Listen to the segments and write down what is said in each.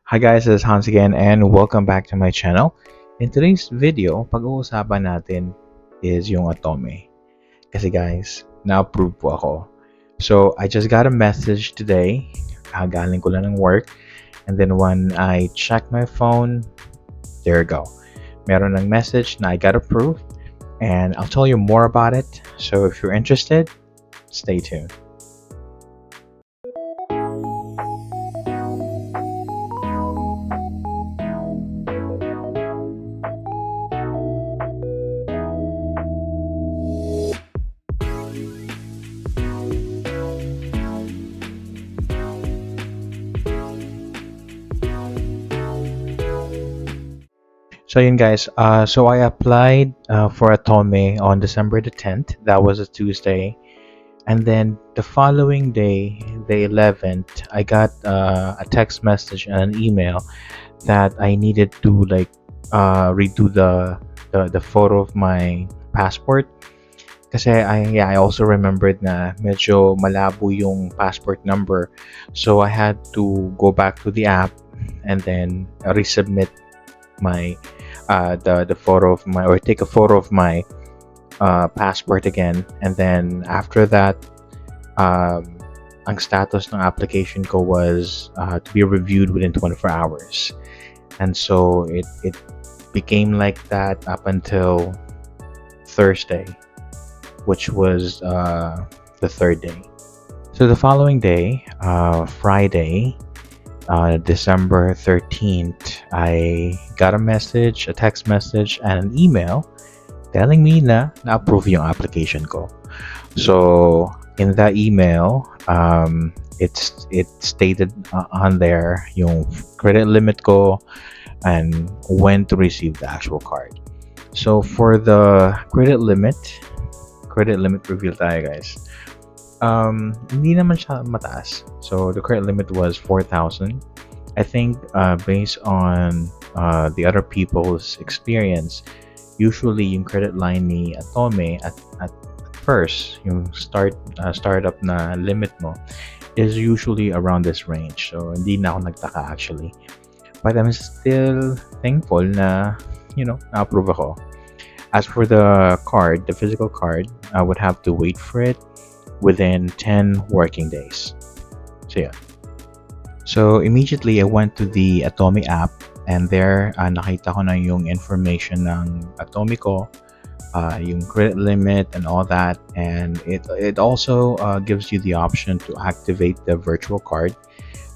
Hi guys, this is Hans again and welcome back to my channel. In today's video, pag-uusapan natin is yung Atome. Kasi guys, na-approve po ako. So, I just got a message today. Galing ko lang ng work. And then when I checked my phone, there you go. Meron ng message na I got approved. And I'll tell you more about it. So, if you're interested, stay tuned. So yun guys, so I applied for Atome on December the 10th. That was a Tuesday. And then the following day, the 11th, I got a text message and an email that I needed to redo the photo of my passport. Kasi I also remembered na medyo malabo yung passport number. So I had to go back to the app and then resubmit my the photo of my, or take a photo of my passport again. And then after that, ang status ng application ko was to be reviewed within 24 hours. And so it became like that up until Thursday, which was the third day. So the following day, Friday, December 13th, I got a text message, and an email telling me na na-approve yung application ko. So, in that email, it stated on there yung credit limit ko and when to receive the actual card. So, for the credit limit reveal tayo guys. Hindi naman siya mataas. So the credit limit was 4,000. I think based on the other people's experience, usually yung credit line ni Atome at first, yung startup na limit mo is usually around this range. So hindi na ako nagtaka actually. But I'm still thankful na, na-approve ako. As for the card, the physical card, I would have to wait for it within 10 working days. So yeah. So immediately I went to the Atome app, and there nakita ko na yung information ng Atome ko, yung credit limit and all that, and it also gives you the option to activate the virtual card.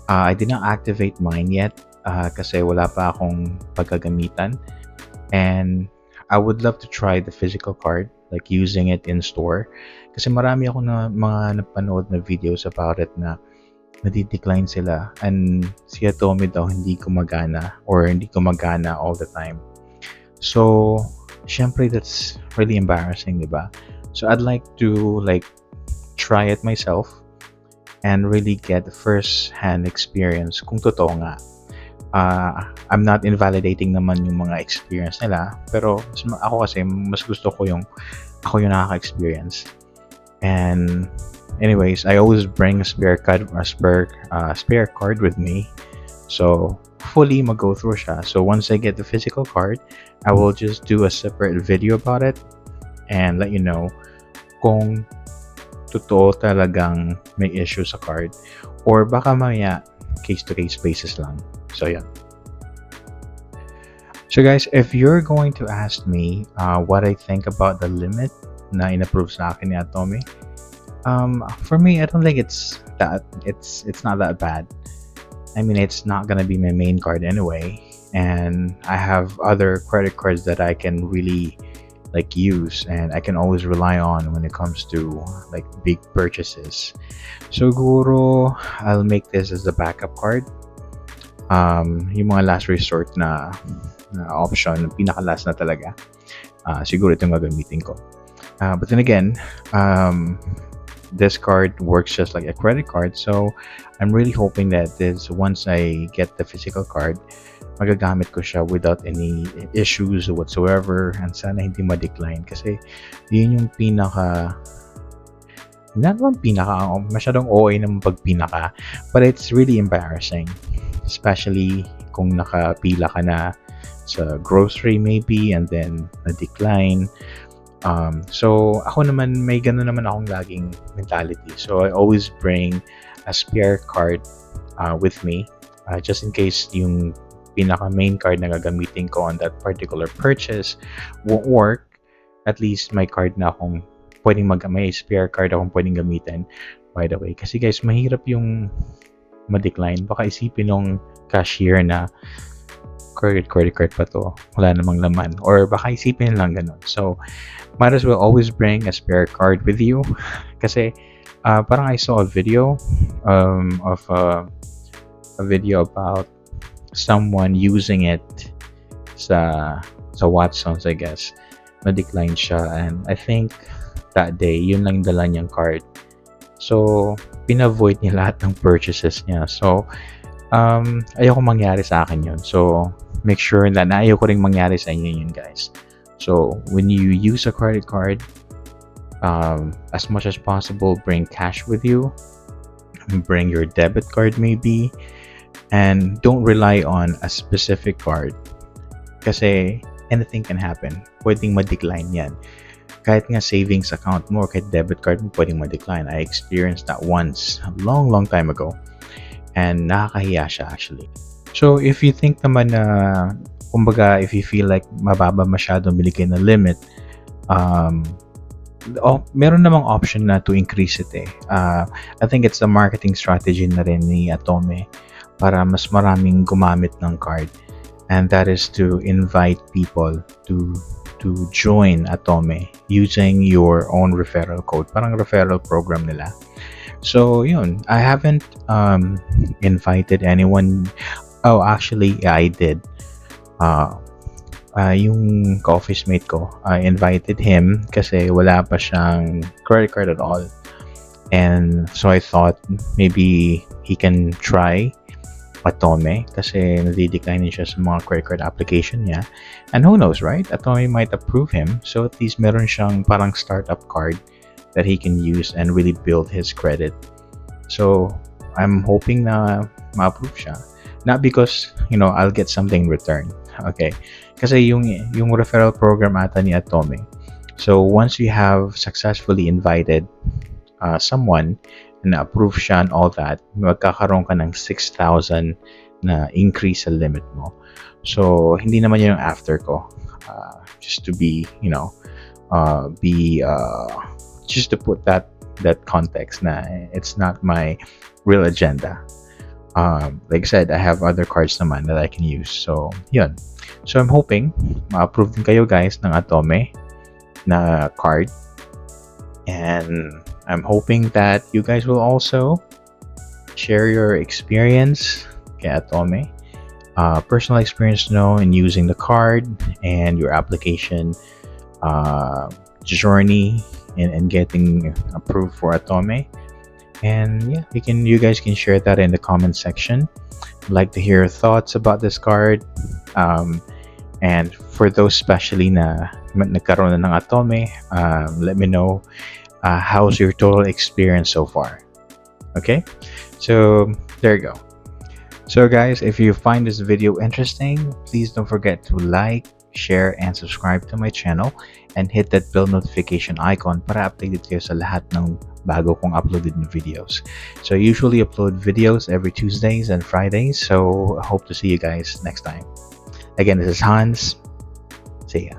I did not activate mine yet kasi wala pa akong pagkagamitan, and I would love to try the physical card, like using it in store. Kasi marami ako na mga napanood na videos about it na nadidecline sila. And si Atome daw hindi gumagana all the time. So, syempre that's really embarrassing, diba? So, I'd like to try it myself and really get the first-hand experience kung totoo nga. I'm not invalidating naman yung mga experience nila, pero ako kasi mas gusto ko yung ako yung nakaka-experience. And anyways, I always bring a spare card with me, so fully mag-go through siya. So once I get the physical card, I will just do a separate video about it and let you know kung totoo talagang may issue sa card, or baka mamaya case-to-case basis lang. So yeah. So guys, if you're going to ask me what I think about the limit na in-approve sa akin ni Atome, for me, I don't think it's not that bad. I mean, it's not gonna be my main card anyway, and I have other credit cards that I can really use, and I can always rely on when it comes to big purchases. So siguro I'll make this as the backup card. Yung mga last resort na option, pinaka-last na talaga, siguro itong gagamitin ko. But then again, this card works just like a credit card, so I'm really hoping that once I get the physical card, magagamit ko siya without any issues whatsoever, and sana hindi ma-decline, kasi yun yung masyadong OA naman pag pinaka, but it's really embarrassing, especially kung nakapila ka na sa grocery maybe and then na-decline. So ako naman, may gano'n naman akong laging mentality. So I always bring a spare card with me just in case yung pinaka main card na gagamitin ko on that particular purchase won't work. At least may card na akong may spare card akong pwedeng gamitin, by the way. Kasi guys, mahirap yung ma-decline. Baka isipin ng cashier na credit card pa to, wala namang laman, or baka isipin lang ganun. So might as well always bring a spare card with you. Kasi parang I saw a video of a video about someone using it sa Watsons, I guess. Na-decline siya, and I think that day yun lang dala niyang card. So pinavoid niya lahat ng purchases niya. So ayoko mangyari sa akin yun. So make sure na ayoko ring mangyari sa inyo yun, guys. So when you use a credit card, as much as possible, bring cash with you. Bring your debit card maybe, and don't rely on a specific card. Kasi anything can happen. Pwedeng ma-decline yan. Kahit nga savings account mo, kahit debit card mo, pwedeng ma-decline. I experienced that once, a long time ago. And nakakahiya siya actually. So if you think naman na, kumbaga, if you feel like mababa masyado bigay na limit, meron namang option na to increase it eh. I think it's a marketing strategy na rin ni Atome para mas maraming gumamit ng card. And that is to invite people to join Atome using your own referral code. Parang referral program nila. So, yun. I haven't invited anyone. Oh, actually, yeah, I did. Yung ka-office mate ko, I invited him kasi wala pa siyang credit card at all. And so I thought maybe he can try Atome kasi nadidecline siya sa mga credit card application niya. And who knows, right? Atome might approve him. So at least meron siyang parang startup card that he can use and really build his credit. So I'm hoping na ma-approve siya. Not because, I'll get something in return. Okay? Kasi yung referral program ata ni Atome. So once you have successfully invited someone and approve siya and all that, magkakaroon ka ng 6,000 na increase sa limit mo. So hindi naman yun yung after ko. Just to be, just to put that context na it's not my real agenda. Like I said, I have other cards naman that I can use. So, yun. So, I'm hoping ma-approve din kayo guys ng Atome na card. And I'm hoping that you guys will also share your experience kay Atome. Personal experience in using the card and your application journey and getting approved for Atome. And yeah, you guys can share that in the comment section. I'd like to hear your thoughts about this card. And for those especially na nagkaroon na ng Atome, let me know how's your total experience so far. Okay, so there you go. So guys, if you find this video interesting, please don't forget to like, share, and subscribe to my channel, and hit that bell notification icon para updated kayo sa lahat ng bago kong uploaded na videos. So I usually upload videos every Tuesdays and Fridays, so I hope to see you guys next time. Again, this is Hans. See ya.